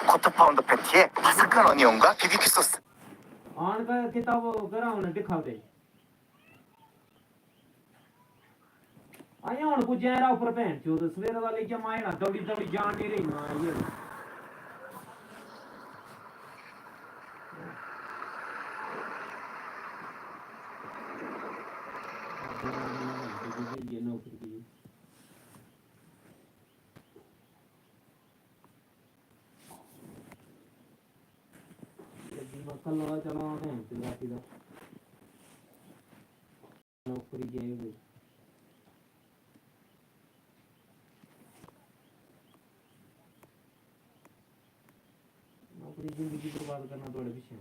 쿼터 파운더 패티에 바삭한 어니언과 BBQ 소스. ਆਣ ਕੇ ਤਾਂ ਉਹ ਕਰਾਉਣ ਦਿਖਾ ਦੇ ਆਇਆ ਹੁਣ ਪੁੱਜਿਆ ਰਾ ਉੱਪਰ ਭੈਣ ਚੋਦ ਸਵੇਰ ਦਾ ਲੈ ਕੇ ਮਾਇਣਾ ਦੌੜੀ ਦੌੜੀ ਜਾਣ ਨਹੀਂ ਰਹੀ ਨਾ ਇਹ ये नौकरी की कल चला राती का नौकरी गए नौकरी जिंदगी बर्बाद करना थोड़े पीछे